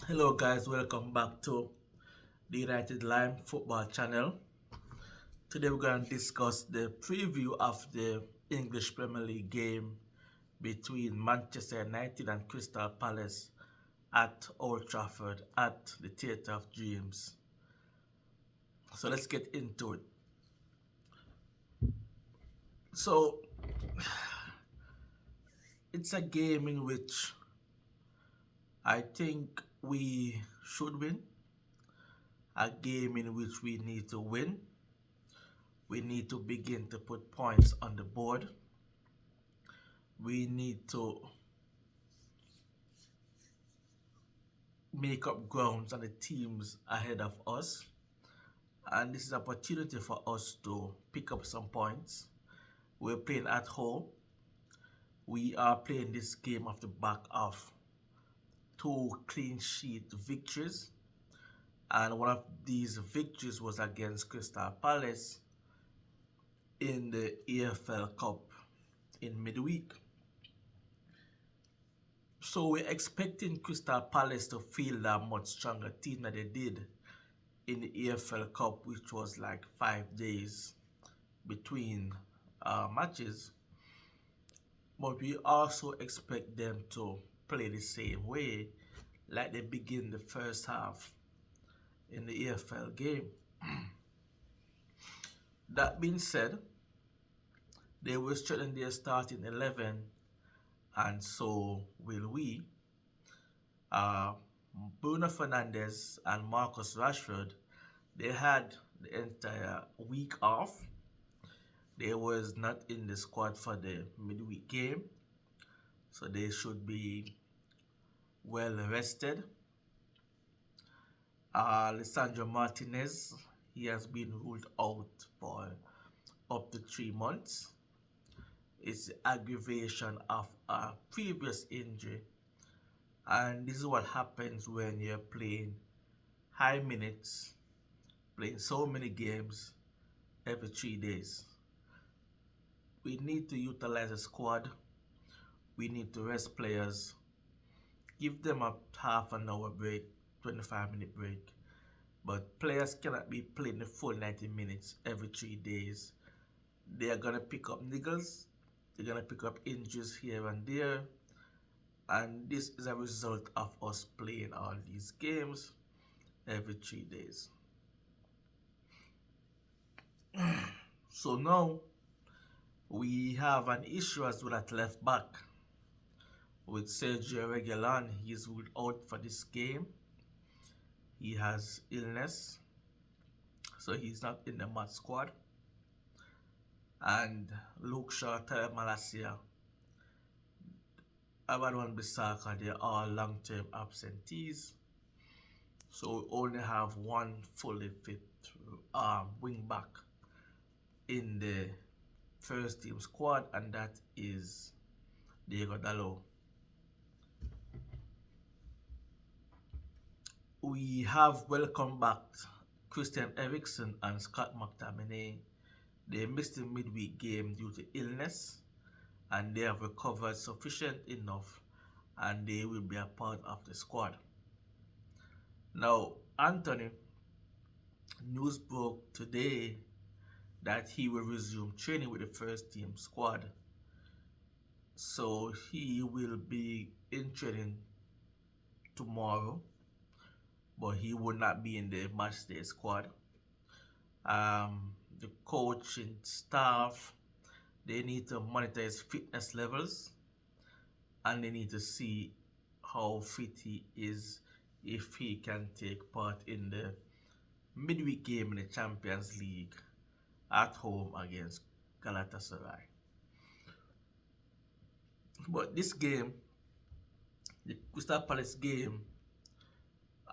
Hello guys, welcome back to the United Lime Football Channel. Today we're going to discuss the preview of the English Premier League game between Manchester United and Crystal Palace at Old Trafford at the Theatre of Dreams. So let's get into it. So it's a game in which I think we should win, a game in which we need to win. We need to begin to put points on the board. We need to make up grounds on the teams ahead of us. And this is an opportunity for us to pick up some points. We're playing at home. We are playing this game off the back of two clean sheet victories. And one of these victories was against Crystal Palace in the EFL Cup in midweek. So we're expecting Crystal Palace to field a much stronger team than they did in the EFL Cup, which was like 5 days between matches. But we also expect them to play the same way like they begin the first half in the EFL game. That being said, they will strengthen their starting 11, and so will we. Bruno Fernandes and Marcus Rashford, they had the entire week off. They was not in the squad for the midweek game, so they should be well rested. Lisandro Martinez, he has been ruled out for up to 3 months. It's the aggravation of a previous injury, and this is what happens when you're playing high minutes, playing so many games every 3 days. We need to utilize the squad. We need to rest players, give them a half an hour break, 25-minute break. But players cannot be playing the full 90 minutes every 3 days. They are going to pick up niggles. They're going to pick up injuries here and there. And this is a result of us playing all these games every 3 days. So now we have an issue as well at left back with Sergio Reguilon. He's ruled out for this game. He has illness, so he's not in the match squad. And Luke Shaw, Tyrell Malacia, Amadou Bissaka, they're all long-term absentees. So we only have one fully fit wing back in the first team squad, and that is Diego Dalot. We have welcomed back Christian Eriksen and Scott McTominay. They missed the midweek game due to illness, and they have recovered sufficient enough, and they will be a part of the squad. Now, Anthony, news broke today that he will resume training with the first team squad. So he will be in training tomorrow, but he will not be in the matchday squad. The coaching staff, they need to monitor his fitness levels, and they need to see how fit he is, if he can take part in the midweek game in the Champions League at home against Galatasaray. But this game, the Crystal Palace game,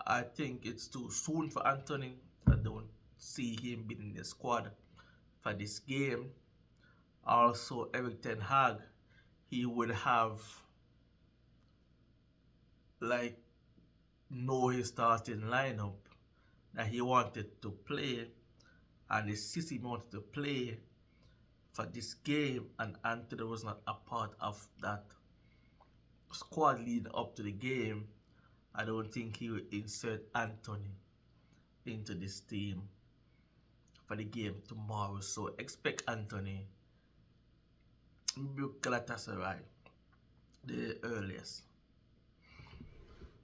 I think it's too soon for Anthony. I don't see him being in the squad for this game. Also, Erik ten Hag, he would have know his starting lineup that he wanted to play, and the system he wanted to play for this game, and Anthony was not a part of that squad leading up to the game, I don't think he will insert Anthony into this team for the game tomorrow. So expect Anthony Galatasaray the earliest.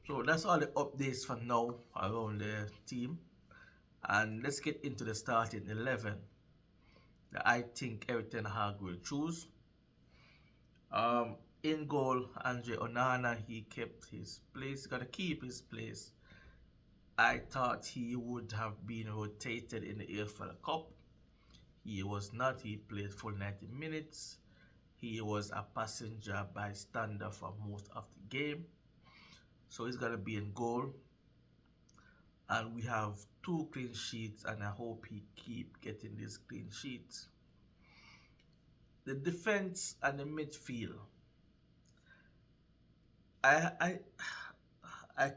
So that's all the updates for now around the team. And let's get into the starting 11 that I think Eric Ten Hag will choose. In goal, Andre Onana, he kept his place, gonna keep his place. I thought he would have been rotated in the AFL Cup. He was not, he played full 90 minutes. He was a passenger bystander for most of the game. So he's gonna be in goal. And we have 2 clean sheets, and I hope he keep getting these clean sheets. The defense and the midfield. I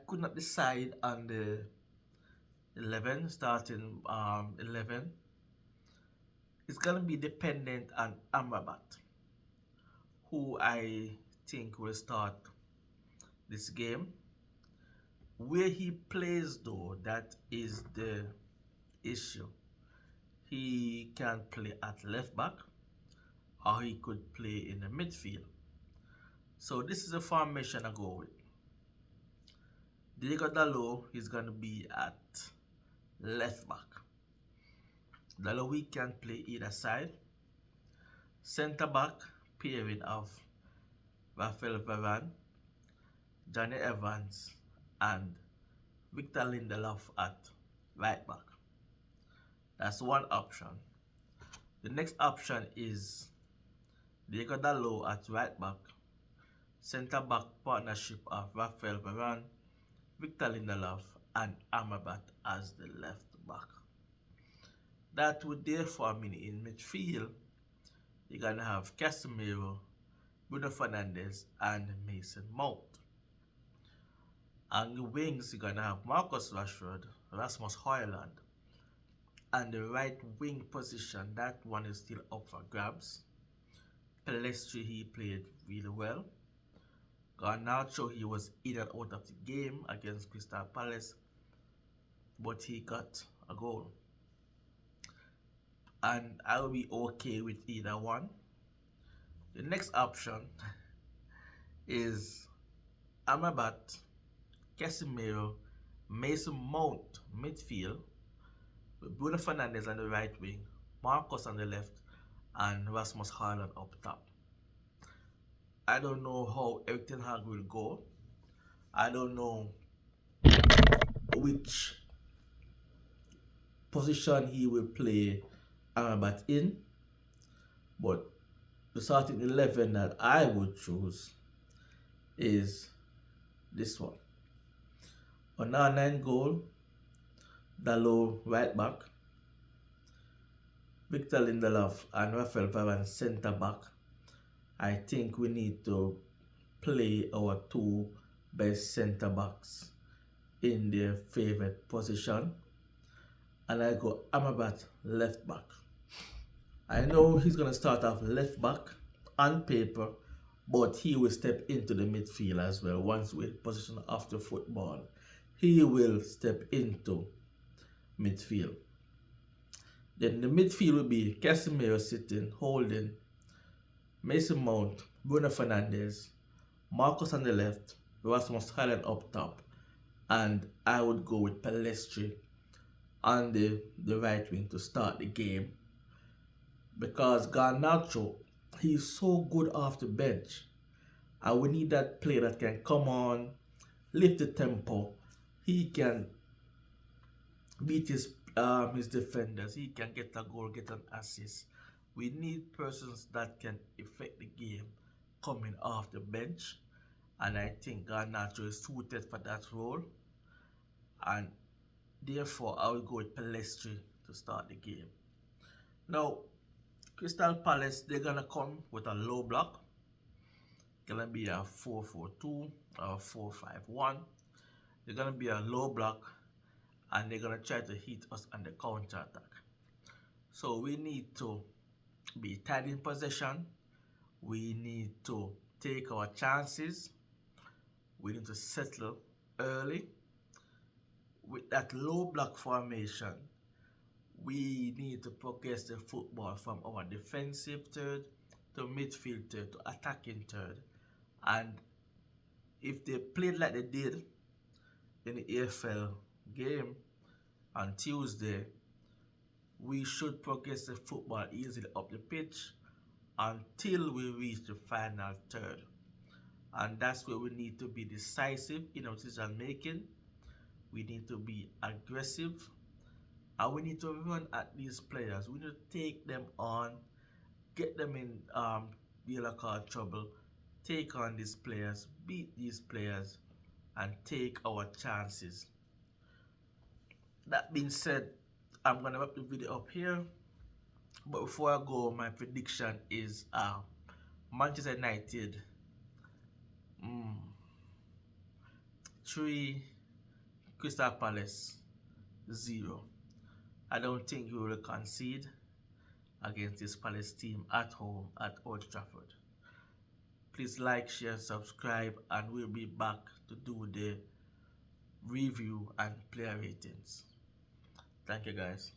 could not decide on the 11 starting 11. It's gonna be dependent on Amrabat, who I think will start this game. Where he plays though, that is the issue. He can play at left back, or he could play in the midfield. So this is a formation I go with. Diego Dalot is going to be at left back. Dalot can play either side. Centre back pairing of Raphael Varane, Johnny Evans, and Victor Lindelof at right back. That's one option. The next option is Diego Dalot at right back, centre back partnership of Raphael Varane, Victor Lindelof, and Amrabat as the left back. That would therefore mean in midfield, you're going to have Casemiro, Bruno Fernandes, and Mason Mount. On the wings, you're going to have Marcus Rashford, Rasmus Højlund. And the right wing position, that one is still up for grabs. Pellistri, he played really well. Garnacho, he was in and out of the game against Crystal Palace, but he got a goal. And I'll be okay with either one. The next option is Amrabat, Casemiro, Mason Mount midfield, with Bruno Fernandes on the right wing, Marcus on the left, and Rasmus Højlund up top. I don't know how Eric Ten Hag will go. I don't know which position he will play Amrabat in, but the starting 11 that I would choose is this one. Onana in goal, Dalot right back, Victor Lindelof and Raphael Varane centre back. I think we need to play our 2 best centre backs in their favorite position, and I go Amrabat left back. I know he's going to start off left back on paper, but he will step into the midfield as well. Once we're position off the football, he will step into midfield. Then the midfield will be Casemiro sitting, holding, Mason Mount, Bruno Fernandes, Marcus on the left, Rasmus Højlund up top, and I would go with Pellistri on the right wing to start the game, because Garnacho, he's so good off the bench, and we need that player that can come on, lift the tempo. He can beat his defenders. He can get a goal, get an assist. We need persons that can affect the game coming off the bench, and I think Garnacho is suited for that role, and therefore I will go with Pellistri to start the game. Now, Crystal Palace, they're gonna come with a low block. Gonna be a 4-4-2 or 4-5-1. They're gonna be a low block, and they're gonna try to hit us on the counter attack. So we need to be tight in possession. We need to take our chances. We need to settle early with that low block formation. We need to progress the football from our defensive third to midfield third to attacking third. And if they played like they did in the AFL game on Tuesday, we should progress the football easily up the pitch until we reach the final third. And that's where we need to be decisive in our decision making. We need to be aggressive and we need to run at these players. We need to take them on, get them in yellow card trouble, take on these players, beat these players, and take our chances. That being said, I'm gonna wrap the video up here. But before I go, my prediction is Manchester United 3, Crystal Palace 0. I don't think we will concede against this Palace team at home at Old Trafford. Please like, share, subscribe, and we'll be back to do the review and player ratings. Thank you guys.